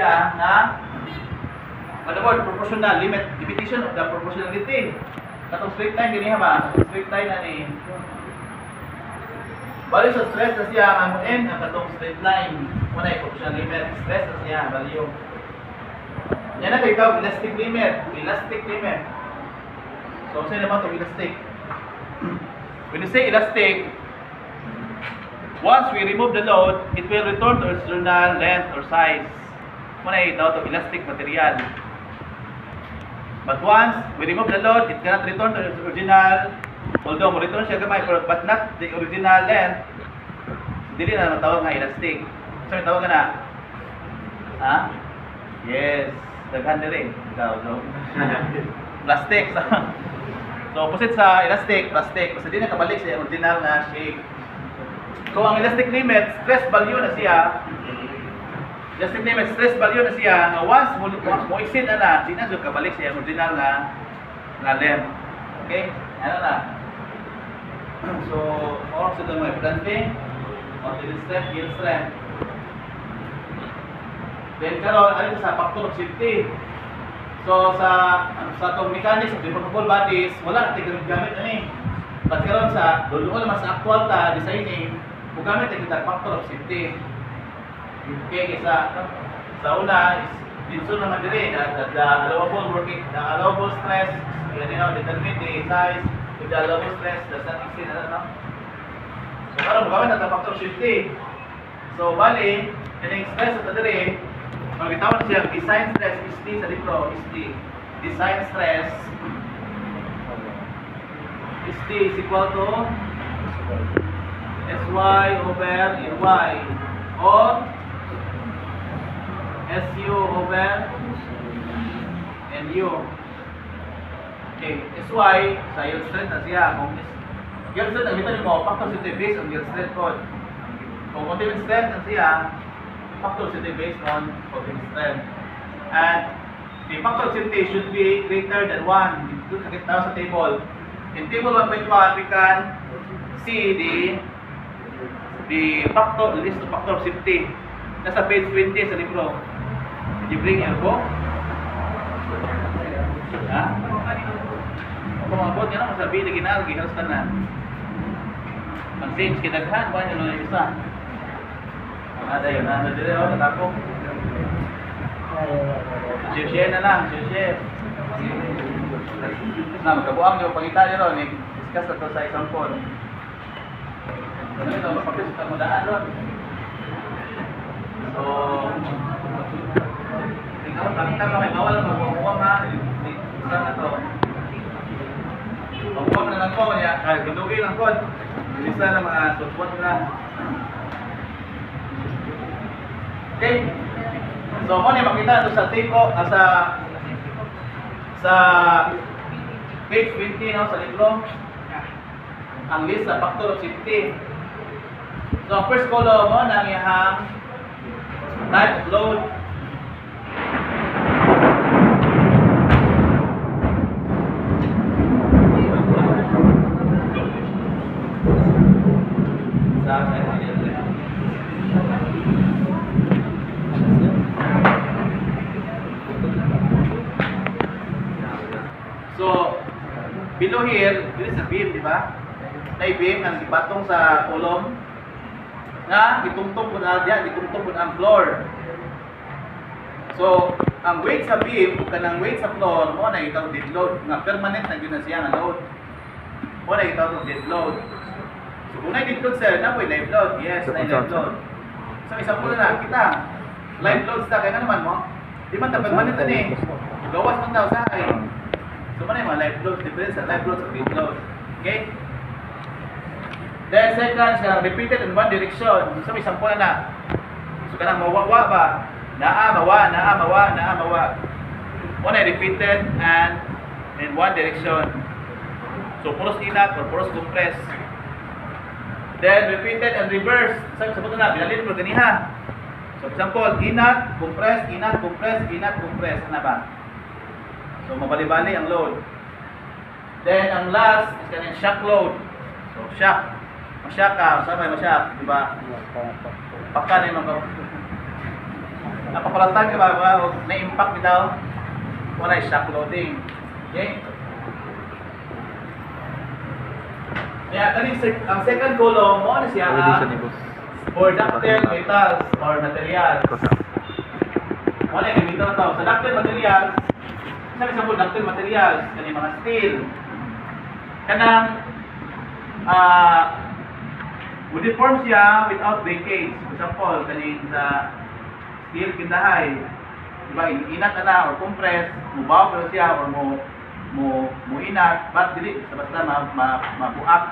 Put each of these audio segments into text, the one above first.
siya na word, proportional, limitation of the proportionality. Katong straight line din ba? Straight line na ni. Bali sa stress na siya ang n ang katong straight line. Muna yung proportional limit. Stress na siya, value. Yan na kayo elastic limit. Elastic limit. So, saan naman ito elastic? When you say elastic, once we remove the load, it will return to its original length or size. Muna ito elastic material. But once we remove the load, it cannot return to its original. Although mo return siya gamay, but not the original length. Dili na matawag nga elastic. So may tawag na. Ha? Yes. Daghan diri. So plastic. So opposite sa elastic, plastic. Kasi di na kabalik sa original na shape. So ang elastic limit, stress value na siya. Elastic limit, stress value na siya. Nga once mo exceed na, di na kabalik sa original na length. Okay? Ano na? So, or sa mga importante, or yield strength. Then karon ano sa factor of safety. So sa tong mechanics of deformable bodies, wala natin gamit ani. But karon sa dulo naman sa actual ta designing, gamit natin ang factor of safety. Okay, sa una is dito naman dire the allowable stress, determine the size. With the allowable stress, does not exceed, So, parang magamit ang factor of safety. So, bali, yung stress at dire, magkitawag siya, design stress is T sa libro, is T. Design stress is T is equal to Sy over Ny or Su over Nu. Okay, Sy sa yield strength na siya. Kung yield strength, nakita mo, factor safety based on yield strength code. Kung continuous strength na siya, factor safety based on continuous strength. And the factor safety should be greater than 1. Ito nakita sa table. In table 1.1, we can see the factor, the list of factor of safety. Nasa page 20 sa libro. Did you bring your book? Ha? Kung mabot nga na, masabi na ginalagi, halos ka na. Mag-saves kinaghan, ba nyo yung isa? Ada yun, nasa dire, natapok. Share na lang, share. Na, magkabuang yung pangita nyo ron, discuss na to sa isang phone. Ano ito, mapagkas sa madaan ron. So, tingnan, pangita ka may bawal, magbubuang ha. Isa na to. Magbuwag na lang po niya. Gandugin lang po. Bisa na mga support na. Okay. So, kung niya makita ito sa tiko, sa page 20 no, sa libro, ang list sa factor of safety. So, first column mo, nang iyahang type of load. So, below here, this is a beam, di ba? May beam ang ibatong sa column na itungtong po na diyan, itungtong po ang floor. So, ang weight sa beam, kanang weight sa floor, mo na itawag dead load. Nga permanent na yun na siya nga load. Mo na itawag dead load. So, kung na dead load sir, na po live load. Yes, na live load. So, isang po na kita. Live load sa kaya naman mo. Di man ta permanent na eh. Gawas man daw sa akin. So, mana yung mga live load, difference sa live load sa dead load. Okay? Then, second, siya repeated in one direction. So, may sampo na. So, kanang mawawa ba? Naa, mawa. One repeated and in one direction. So, puros inat or puros compress. Then, repeated and reverse. So, sabot na, binalin mo ganiha. So, example, inat, compress. Ano ba? So, mabali-bali ang load. Then, ang last is kanang shock load. So, shock. Masyak ka. Saan may masyak? Diba? Paka na yung mga napaparatan ka ba o na-impact bitaw? Wala shock loading. Okay? Kaya ang second column mo ano siya for ductile metals or materials. Wala yung dito to. Sa ductile materials, sabi sa ductile materials, kani mga steel. Kanang uniform siya without breakage. For example, kanin sa steel kindahay, diba, inat na or compress, mubaw pero siya or mo inat, but dili basta mabuak.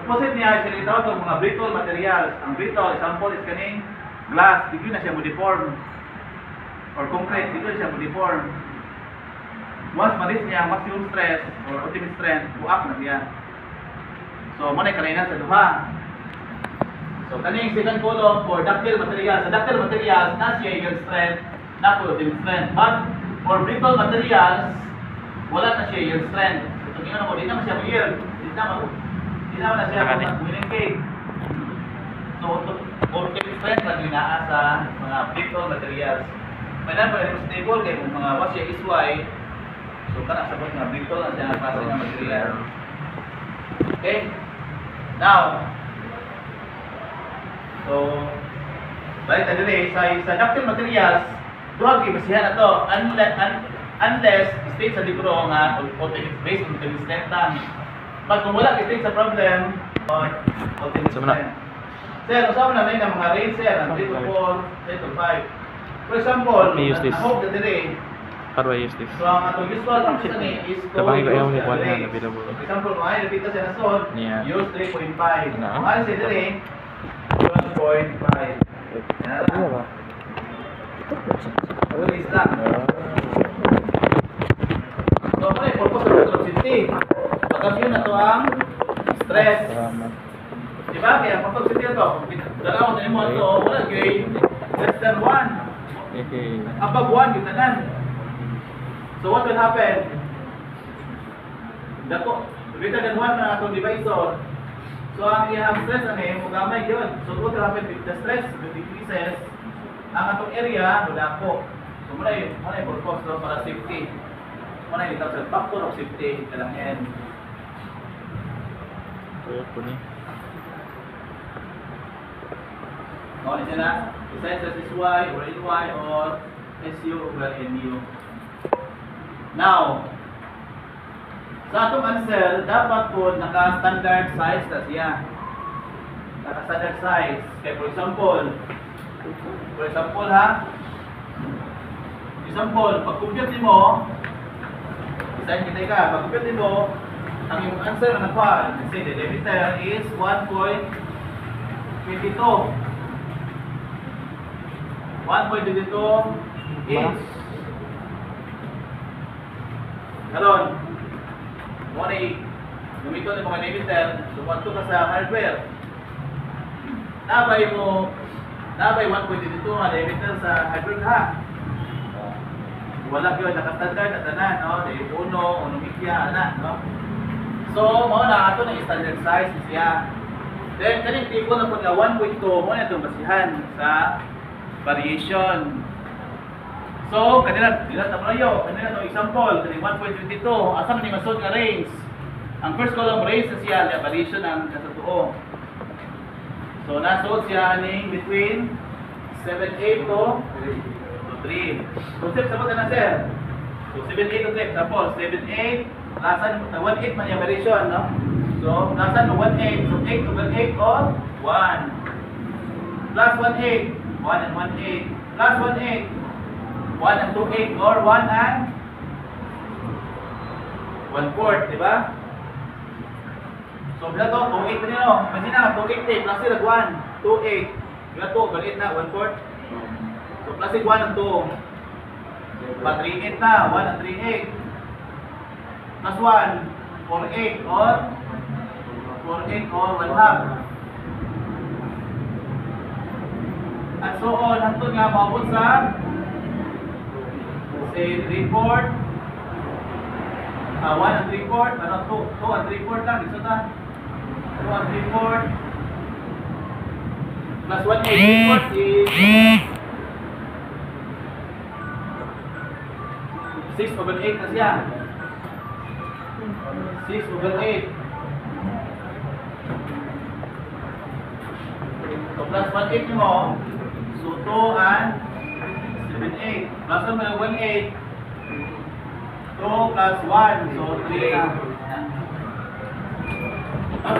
Opposite niya siya ito itong mga brittle materials. Ang brittle, example is kaning glass, dito na siya mo-deform. Or concrete, dito na siya mo-deform. Once ma-reach niya ang maximum stress or ultimate strength, buak na siya. So, muna yung kalainan sa duha. So, kaning second column for ductile materials. Sa ductile materials, na siya yield strength, na po ultimate strength. But, for brittle materials, wala na siya yield strength. Ito nga mo, di naman siya yield. Di naman na siya winning cake. So, ultimate strength na ginaa sa mga brittle materials. May naman yung stable kaya kung mga was siya isway, so kana sabot nga brittle na siya klase ng material. Okay? Now, so, balik na din sa ductile materials, duhag ibasihan na to unless state sa libro nga ultimate based on ultimate strength lang. Pag kung wala state sa problem on ultimate strength. Sir, usapan namin ng mga range sir, ng 3 to 4, 3 to 5. For example, I hope that today, how do I use this? so ang atong usual function is to Tabangin ko use yung the one range. na available. For example, kung ay repeat siya na solve, Yeah. use 3.5. Ano? Kung ay siya today, 1.5. Yan na. Release lang. So, ano yung purpose of electricity? Pagkas yun na to ang stress. Diba? Kaya pag electricity na to, dalawang tayo mo ito, wala gain, less than 1. Above 1, yun na nan. So what will happen? Dako, greater than 1 na itong divisor. So ang iyang stress ano mugamay yun. So what will happen with the stress decreases, ang atong area wala po. So muna yung purpose no, para safety. Muna yung sa factor of safety ito lang yan. Kaya po ni. Ano siya na? Besides that is Y or NY or SU over NU. Now, sa atong answer, dapat po naka-standard size na siya. Naka-standard size. Kaya for example ha, pag compute mo, design kita ka, pag compute mo, ang yung answer na nakuha, let's say the diameter is 1.22. 1.22 inch. Karon, mo na gamiton ng mga diameter, sumato ka sa hardware. Nabay 1.22 nga diameter sa hardware ha. Wala yun, naka-standard na tanan, no? Dahil uno mikya, ana, no? So, mo na ato na standard size siya. Then, kaning table na po nga 1.2, mo na itong basihan sa variation. So, kanina tayo, kanina itong example, kaning 1.22, asa man yung masod nga range? Ang first column range na siya, the variation ng kasatuo. So, nasod siya aning between 7.8 to 3. So, sir, sabot na sir. So, 7.8 to 3. Tapos, 7.8, lasan, 1.8 man yung variation, no? So, lasan mo 1.8. So, 8 to 1.8 or 1. Plus 1.8. 1 and 1.8 plus 1.8 1 and 2.8 or 1 and 1/4, di ba? So, bila to 2.8 na nyo. Imagine na, 2.8 plus 1, 2.8. Bila to, balit na, 1/4. So, plus 1 and 2. 3.8 na, 1 and 3.8. Plus 1, 4.8 or 1/2. At so on, hantod nga maabot sa say 3/4, 1 and 3/4, ano 2 and 3/4 lang, isa ta. 2 and 3/4, plus 1/8 equals is 6/8 na siya. 6/8. So plus 1/8 nyo mo. So 2 and 7/8. Plus 1/8. 2 plus 1. So 3 na.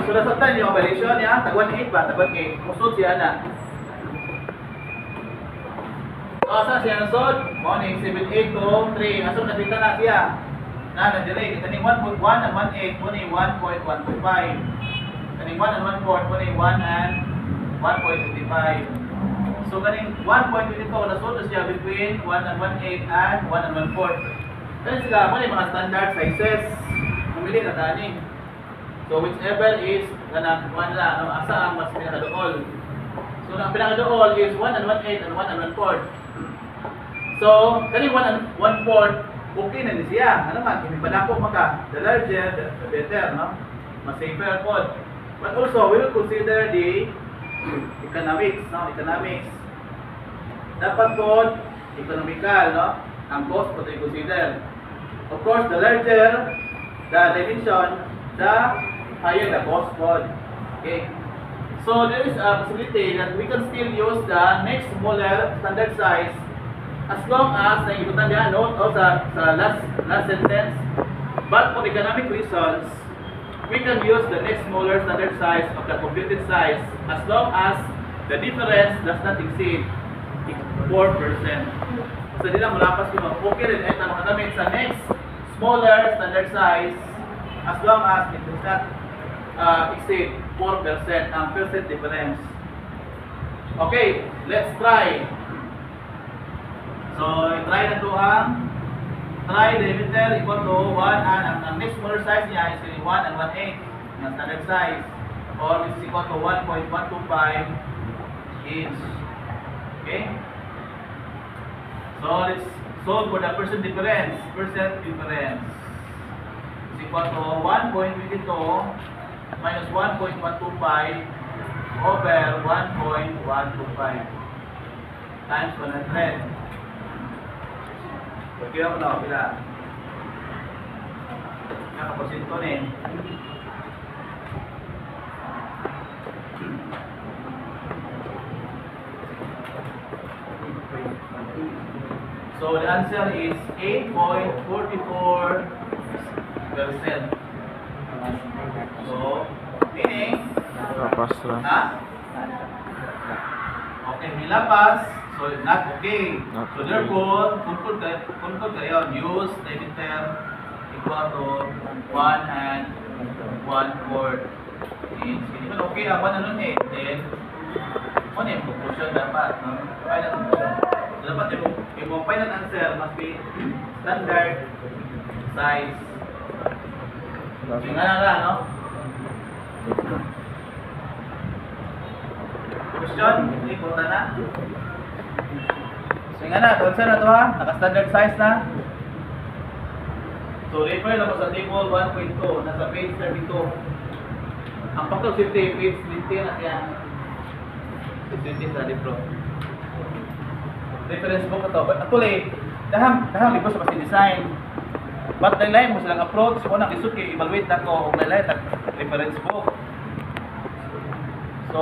So nasabtan yung operation niya. Tag 1/8 ba? Tag 1/8. Musod siya na. So asa siya nasod? Morning 7/8 to 3. Asod nakita na siya. Na-delay. Kaning 1.1 and 1/8 mo ni 1.125. Kaning 1 and 1/4 mo ni 1 and 1.25. So kaning 1.22 nasod siya between 1 and 1/8 and 1 and 1/4. Kaya sila mo ni mga standard sizes. Pumili na tani. So whichever is kanang one lang, asa ang mas pinakadool. So ang pinakadool is 1 and 1/8 and 1 and 1/4. So kaning 1 and 1/4 okay na ni siya. Ano man, kung ipadako maka, the larger, the better, no? Mas safer po. But also, we will consider the economics, no? Economics. Dapat po, economical, no? Ang cost po ito i-consider. Of course, the larger the dimension, the higher the cost po. Okay. So, there is a possibility that we can still use the next smaller standard size as long as naikutan niya note o sa last sentence. But for economic reasons, we can use the next smaller standard size of the computed size as long as the difference does not exceed 4%. So di lang malapas ko okay rin ay tanong namin sa next smaller standard size as long as it does not exceed 4% ang percent difference. Okay, let's try. So, try na ito ang try diameter equal to 1 and ang next smaller size niya is 1 and 1/8 na standard size or is equal to 1.125 inch. Okay? So, let's solve for the percent difference. Percent difference is equal to 1.22 minus 1.125 over 1.125 times 100. Kaya mo na, pila. Nakaposinto na eh. So the answer is 8.44%. So, meaning, Lapas lang. ha? Okay, nilapas. So, not okay. Not So, okay. therefore, conclude kayo, use diameter equal to 1 and 1/4 inch. Hindi man okay ang 1 and 1/8. Then, ano yung proportion dapat? No? Final conclusion. So, dapat yung final answer must be standard size. So, nga lang, no? Question? Hindi po na. So nga na, kung saan na ito ha? Naka-standard size na. So refer na po sa table 1.2, nasa page 32. Ang factor safety, page 20 na siya. Page 20 sa libro. Reference book na ito. But actually, dahang libro sa kasi design. But dahil mo silang approach, unang isut kay evaluate na ko kung dahil reference book. So,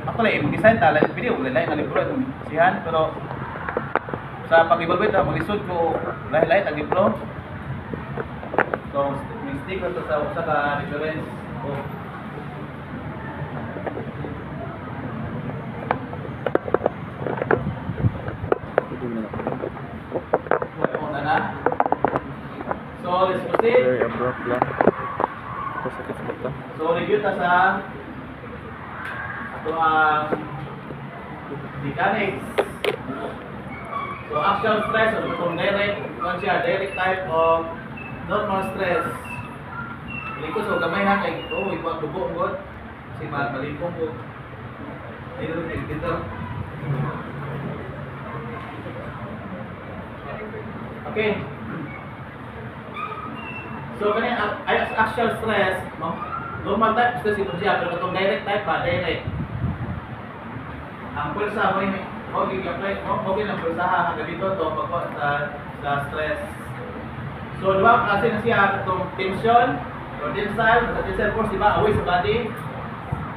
actually, design tala, pwede ko dahil na libro itong sihan, pero sa pag-evaluate na mag-isod ko lahi-lahi ang libro. So, mistake na ito sa usa ka reference. Na. So, let's proceed. Very abrupt lang. Kasakit sa mata. So, review ta sa ito ang mechanics. So, axial stress, or itong direct type of normal stress. Hindi ko so gamay ha kay ito, dugo ko. Kasi malipong ko. Dito rin dito. Okay. So, kanya axial stress, no? Normal type stress ito siya, pero itong direct type pa, direct. ang pulsa mo yung okay ng pulsahan hanggang dito to pag sa stress. So, diba, kasi na siya itong tension or tensile, sa tensile force, diba, away sa body.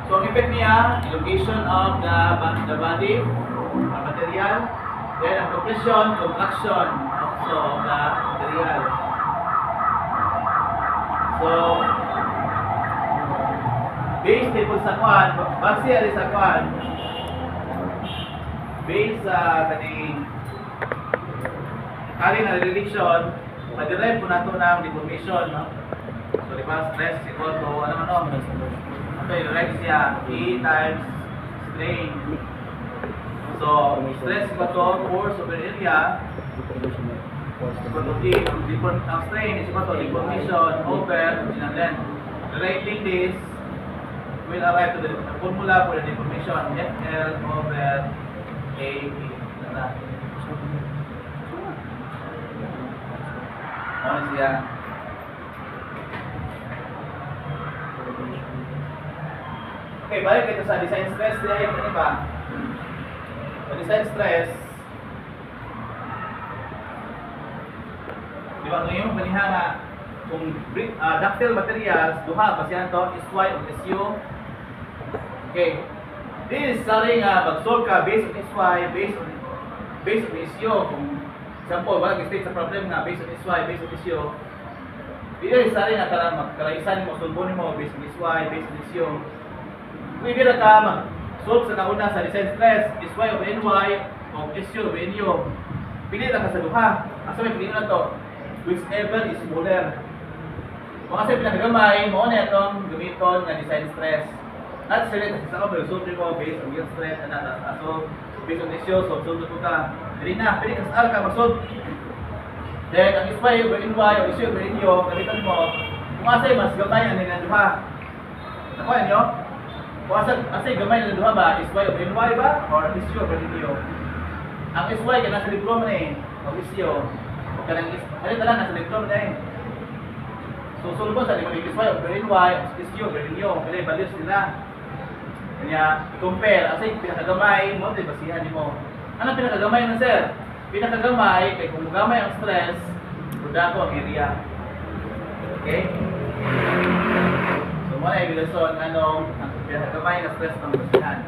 So, ang effect niya, elongation of the body, material, then ang compression, contraction also of the material. So, based dito sa kwan, base ali sa kwan, based sa kaning na relation, ma-derive po nato ng deformation, no? So, di ba, stress equal to, okay, right siya, E times strain. So, stress equal to force over area, equal to E, ang strain is equal to deformation over original length. Writing this, will arrive to the formula for the deformation, FL over AE. Ano siya? Okay, balik ito sa design stress dahil ano ba? Sa design stress, di ba ngayon maniha nga kung ductile materials, duha basihan to SY o SU. Okay. This is sorry nga mag-solve ka based on SY, based on SU. Kung example, wala state sa problem nga based on SY, based on SU. Dito is sorry nga karaisan mo solve mo based on SY, based on SU. Pwede na ka mag-solve sa nauna sa design stress, SY over NY o SU over NU. Pili lang ka sa duha. Asa may pili na to? Whichever is smaller. Kung kasi pinakagamay, mo na itong gamiton nga design stress. Not select sa ako, result mo based on your stress, so based on issue, so solve ko ka. Hindi na, pwede ka sa ka mag-solve. Then, ang SY over NY o issue over NU, gamitan mo, kung kasi mas gamay ang nila duha. Nakuha nyo? Kung kasi gamay nila duha ba, SY over NY ba? Or issue over NU? Ang SY ka nasa libro mo na eh, o issue. Ano lang, nasa libro mo na eh. So, solve mo sa limang SY over NY, issue over NU, pwede values nila. Kanya, i-compare, kasi pinakagamay mo, basihan mo. Ano pinakagamay na sir? Pinakagamay, kaya kung gamay ang stress, buda ko ang area. Okay? So, muna yung relasyon, ang pinakagamay na stress ng basihan.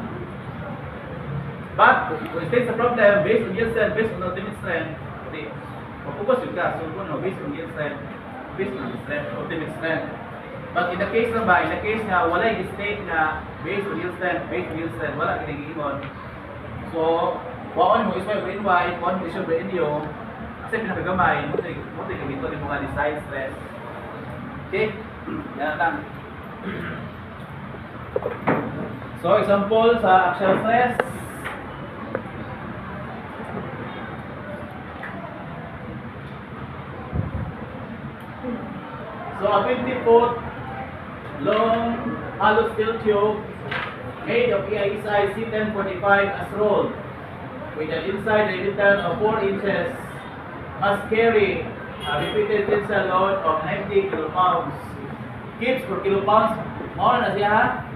But, kung state sa problem, based on yield strength, based on ultimate strength, okay, mapupas yun ka, so kung based on yield strength, based on strength, ultimate strength. But in the case na ba, in the case na wala yung state na based on yield strength, wala kinigiingon. So, waon mo isma over NY, waon mo isma over NU, kasi pinakagamay, mo tayo gamito yung mga design stress. Okay? Yan lang. So, example sa axial stress. So, a 20-foot long hollow steel tube made of EI size C1045 as rolled with an inside diameter of 4 inches must carry a repeated tensile load of 90 kilopounds. Kips per kilopounds, mao na siya ha?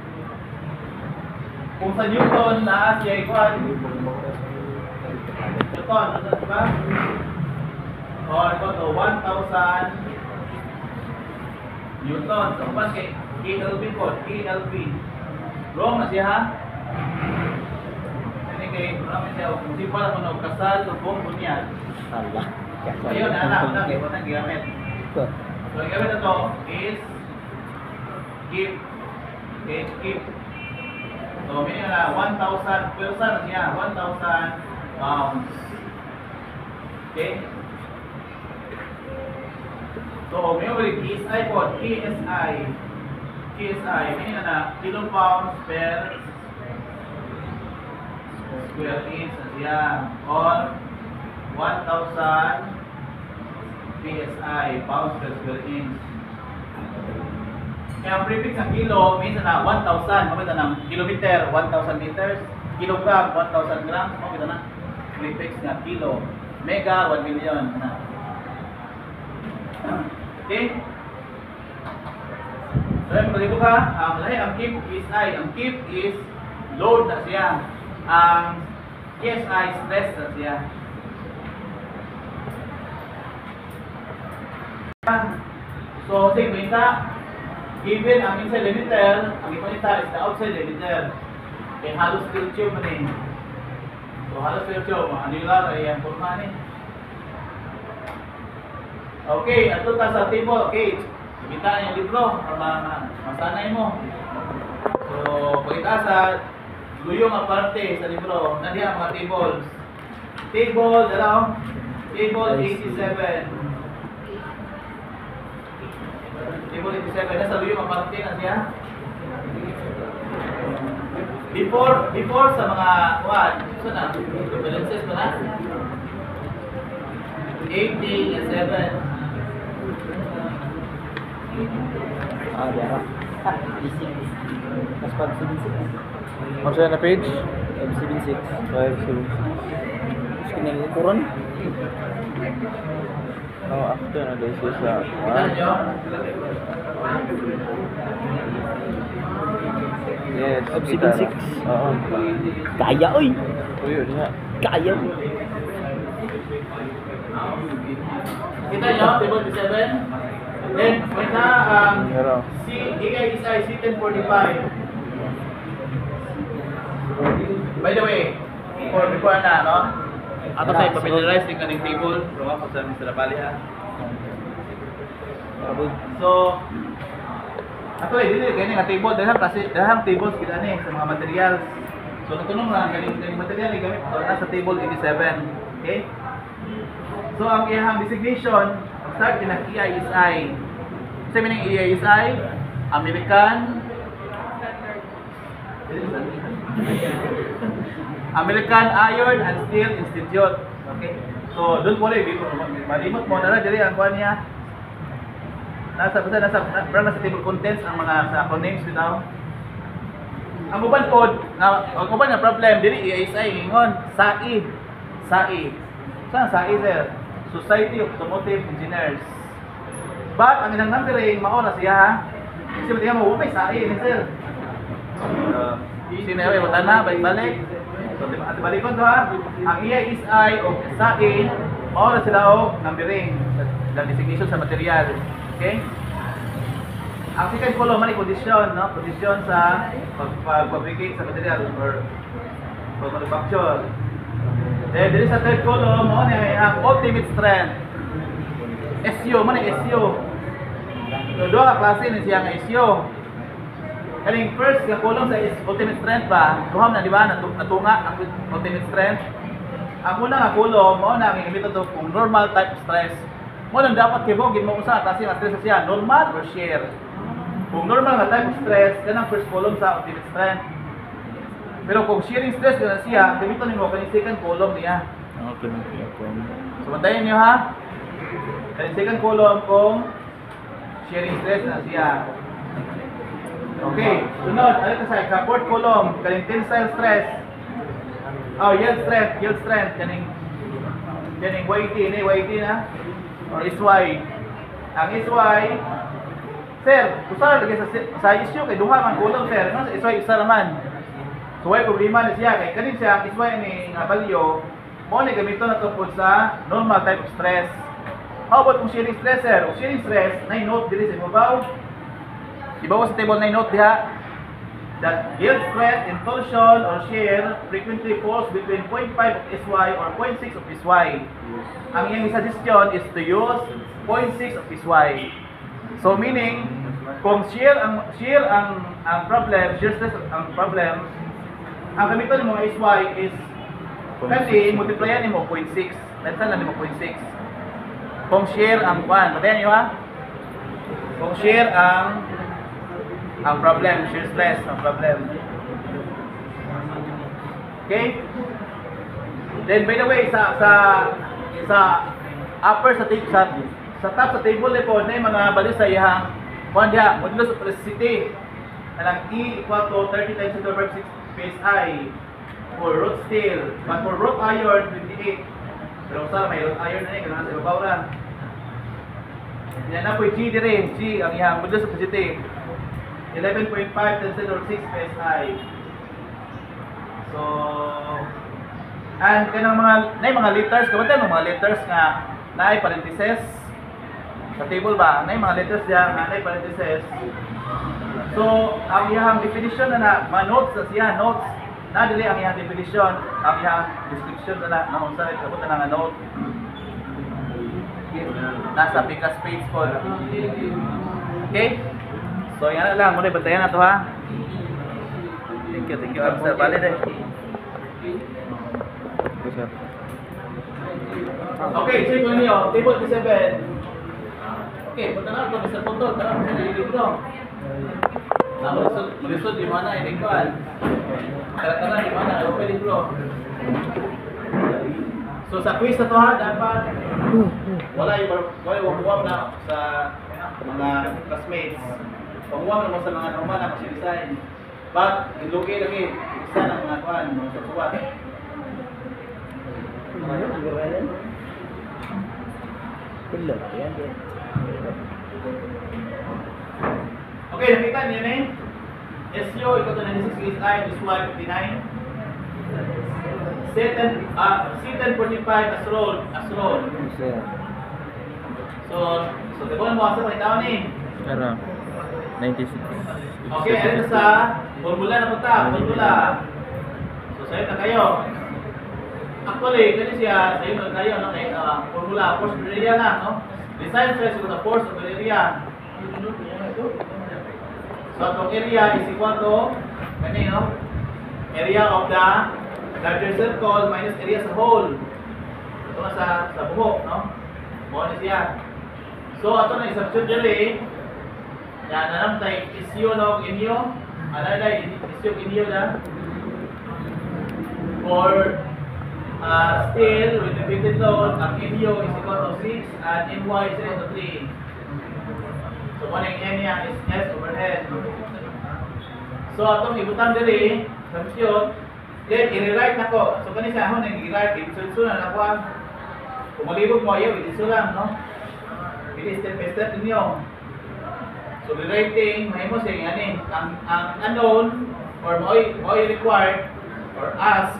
Kung sa Newton na siya ikuan Newton, ano ba? O, ito to 1,000 Newton, so kung kay KLV po, KLV. Wrong na siya ha? Hindi kay, marami siya, kung di pa naman kasal, lubong, bunyan. Allah. So yun, anak, kaya po nang ginamit. So, ang gamit na to is keep. Okay, keep. So, meaning na 1,000, pwersa na siya, 1,000 pounds. Okay? So, may ulit, KSI po, KSI, meaning na kilopounds per square inch na siya, or 1,000 PSI, pounds per square inch. Kaya ang prefix ng kilo, minsan na 1,000, mamita ng kilometer, 1,000 meters, kilogram, 1,000 grams, mamita na prefix ng kilo, mega, 1 million na. Okay? So, yung pagkalibo ka, ang keep is I. Ang keep is load na siya. ang PSI stress na siya. So, sige, kita, given ang inside limiter, ang ipanita is the outside limiter. Kaya halos steel tube man eh. So, halos steel tube, annular ay ang forma ni. Okay, ato ta sa table. Okay, kita na yung libro para masanay mo. So, pagkita sa luyong ang parte sa libro, nandiyan ang mga tables. Table, dalaw, table 87. Table 87, nasa luyong ang parte na siya. Before sa mga, what? Ito na, balances pa na? 87. Diara. Basic. Mas pag 76. Ano siya na page? 76. 576. Terus kini ukuran. Oh, after na guys siya. Kita nyo? Yes. Of kita na. 76. Oo. Kaya oy. Uy, yun nga. Kaya. Kita nyo? Table 87. Then, kita Pero, AI is C1045. By the way, before na, no? Ato sa familiarize din kaning table, pero ako sa Mr. Bali ha. So, ato dili kani nga table, dahang tables kita ni sa mga materials. So, natunong lang kaning material gamit nasa table 87. Okay? So, ang iyang designation, start kinang EISI. Sa meaning EISI, American Iron and Steel Institute. Okay? So, don't worry, malimot mo na diri ang kuha niya. Nasa table contents ang mga sa acronyms bitaw. Ang uban pod, ang uban na problem dili EISI ingon, SAI. Saan SAI sir? Society of Automotive Engineers. But ang ilang numbering mao na siya ha. Kasi tingnan mo upay SAI ni sir. Sinabi mo tana balik. So balikon to ha. Ang EISI o SAI mao na sila og numbering sa designation sa material. Okay? Ang second column man condition, no? Condition sa pag-fabricate sa material or manufacture. Then there is a third column mo ni ang ultimate strength. SU man ni SU. So duha ka klase ni siya nga SU. Kaning first nga column sa ultimate strength ba, duha na di ba natunga ang ultimate strength. Ang una nga column mo na ang gamiton to kung normal type stress. Mo lang dapat kibogin mo usa kasi ang stress siya normal or shear. Kung normal nga type of stress, kanang first column sa ultimate strength. Pero kung shearing stress na siya, gamiton nimo kaning second column niya. okay na siya po. So bantayan niyo ha. Kaning second column kung shearing stress na siya. Okay, sunod, ano ito sa fourth column, kaning tensile stress. Oh, yield strength, kaning YT na or SY. Ang SY, sir, kusara lagi sa issue kay duha man column sir, no? Sa SY isa naman. So why problema na siya kay kanin siya ang SY ni nga value mo ni gamito na tungkol sa normal type of stress. How about kung shearing stress sir? Kung shearing stress, na-note diri sa ibabaw. Ibabaw sa table na-note diha that yield strength in torsion or shear frequently falls between 0.5 of SY or 0.6 of SY. Ang iyang suggestion is to use 0.6 of SY. So meaning, kung shear ang problem, shear stress ang problem, ang gamiton ng mga SY is kasi multiplyan mo 0.6. Let's say mo 0.6. Kung shear ang kwan, patayan niyo ha? Kung shear ang problem, shear stress ang problem. Okay? Then by the way, sa upper sa top sa table po na yung mga balis sa iyang kwan diha, modulus of elasticity. Alang E equal to 30 times 10 to the power 6 PSI for wrought steel. But for wrought iron, 28. Pero sa may wrought iron na yun, kailangan sa ibabaw lang. Yan na po yung G dire, G ang iyang modulus of elasticity. 11.5 times 10 to the 6 PSI. So So, and kanang mga letters, kabantay mga letters nga naay parentheses sa table ba? Naay mga letters diya nga naay parentheses. So, ang iyang definition na mga notes na siya, notes na dili ang iyang definition, ang iyang description na kung saan ito na nga note. Nasa Picas page po. Okay? So, yan na lang. Muna, bantayan na ito ha. Thank you, Mr. Valid eh. Okay, sir. Okay, check mo niyo. Table 7. Okay, punta na ito, Mr. Putol. Tara, punta na libro. Malisod, di mana, inikwan. Tara, di mana, open libro. So, sa quiz na ito ha, dapat wala yung huwag na sa mga classmates. Panghuwag naman sa mga normal na kasi-design. But, ilugi lagi, isa ng mga kuhan, mga susuwat. Pillar. Yan. Okay, nakita niyo na eh. SEO, ikaw ito 96 is I, this one 59. C1045 as roll. Sir. So diba mo asa pakitaw ni? Ano? 96. Okay, ano sa formula na punta, formula. So sayo na kayo. Actually, kani siya sayo na kayo no kay formula force per area na, no? Design stress with the force of the area. So atong area is equal to kani no? Area of the larger circle minus area sa whole. Ito na sa buhok, no? Mo ni siya. So ato na substitute yan nanam tay isyu no inyo. Ana dai isyu inyo na. For still with the repeated load, ang inyo is equal to 6 and ny is equal to 3. So one ang n niya is s over n. So atong ibutan diri substitute. Then i-rewrite nako. So kani sa ahon nang i-write isulsul na nako. Kung malibog mo ayo isulan no. It step by step ninyo. So rewriting mahimo say ani ang unknown or mo required or ask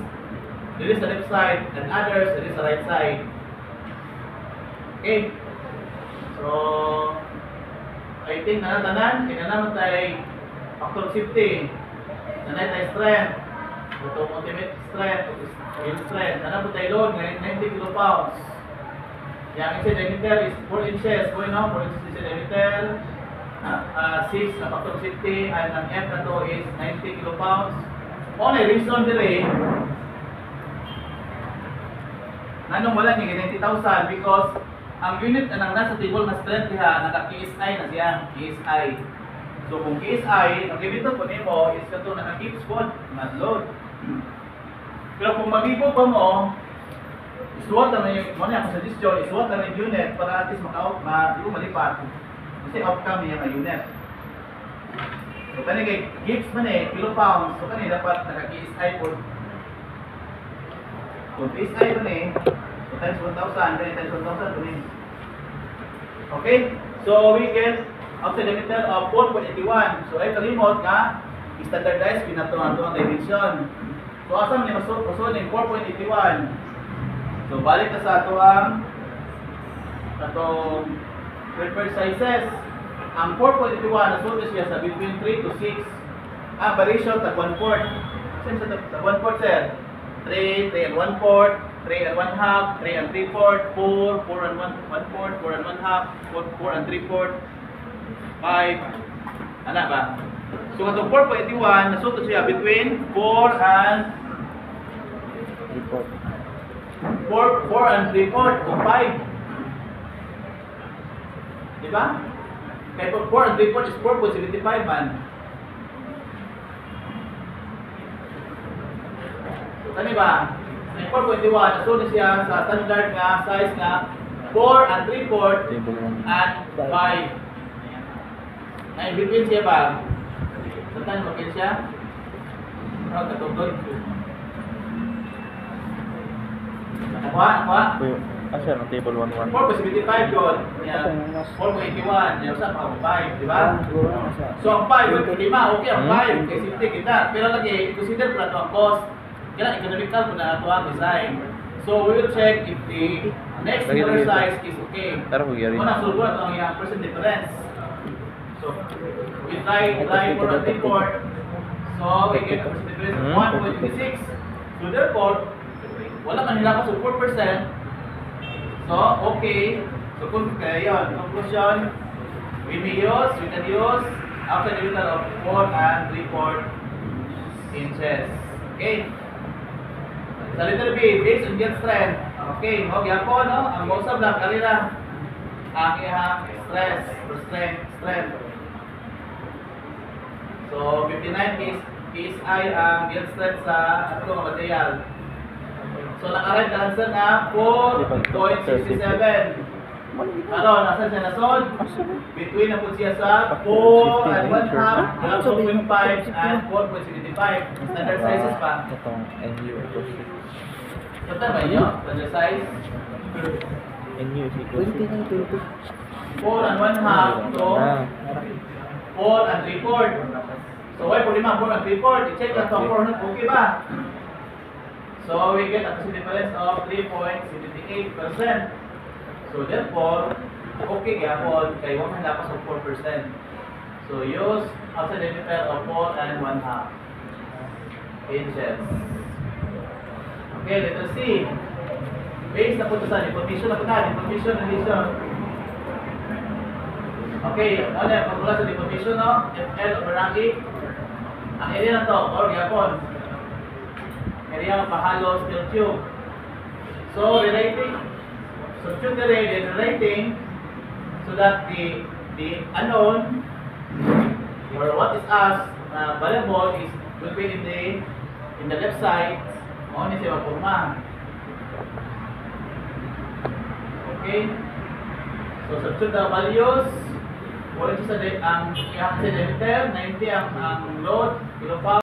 there is the left side and others there is the right side. Okay. So I think tanan kinahanglan tay factor safety. Nanay tay strength. Ito ultimate strength, yield strength. Ano po tayo load? 90 kilopounds. Yang inch diameter is 4 inches. Kung ino, 4 inches diameter. 6 na factor 50. And ang F na to is 90 kilopounds. Only reason dire, nanong wala niya 90,000 because ang unit na nasa table na strength niya, naka-KSI na siya. KSI. So kung KSI, ang limit po nimo is kato naka-keep squad, not load. Pero kung mag-ibo pa mo, isuwat na yung, muna yung suggestion, isuwat na yung unit para at least malipat. Kasi outcome niya ng unit. So kani kay gives man kilopounds, so kani dapat naka-KSI po. Kung KSI man so times 1,000, kani times 1,000 po Okay? So we get after the diameter of 4.81. So ay kalimot nga standardized pinatuan to ang dimension. So asa man masun ning 4.81. So balik na sa atong preferred sizes. Ang 4.81 nasulti siya sa between 3 to 6. Ang variation ta 1/4. Since sa 1/4 sir. 3 and 1/4, 3 and 1/2, 3 and 3/4, 4 and 1/4, 4 and 1/2, 4 and 3/4, 5. Ana ba? So atong 4.81 nasulti siya between 4 and 3/4 o 5. Diba? Kaya 4 and 3/4 is 4.75 man. So kani ba? Ang 4.81 nasulti siya sa standard nga size nga 4 and 3/4 and 5. Ay between siya ba? Saan mo siya? Ano katungtod? Nakuha? Sir, ang table 11. 4.75 yun. 4.81. Yan sa 5, di ba? So ang 5, yung 5, okay ang 5. Kasi 50 kita. Pero lagi, consider pa ito ang cost. kailangan economical po na ito ang design. So we will check if the next Lagi, motor lagi. size is okay. Tara, huwag yari. Una, sulbo na ito ang iyang percent difference. So we try for a report. So we get a percent difference of 1.26. So therefore, wala man nila sa 4%. So okay. So kung kaya yun, conclusion, we can use outside diameter of 4 and 3/4 inches. Okay. Sa letter B, based on yield strength. Okay, mo gyapon no, ang usab lang kanila ang iyang stress or strength. So 59 PSI ang yield strength sa ato nga material. So naka-right na answer na 4.67. Ano, nasa siya nasod? Between na po siya sa 4 and 1/2, 4.5 and 4.75. Standard sizes pa. Itong NU equals Ito ba yun? Standard size? NU is equals 20 na ito. 4 and 1/2 to 4 and 3/4. So why po lima 4 and 3/4? I-check lang ito 4 na okay ba? So we get a percent difference of 3.78%. So therefore, okay gyapon kay wa man lapas og 4%. So use outside diameter of 4 and 1/2 inches. Okay, letter C. Base na po ito sa deformation na po na, deformation relation. Okay, ano yung formula sa deformation, no? FL over ang E. Ang area na to, or gyapon. Area ng pahalo steel tube. So, relating, substitute the rate, relating, so that the unknown, or what is asked, variable is will be in the left side, o ni siya mapurma. Okay? So, substitute the values. Wala siya sa ang diameter, 90 ang load, kilopower.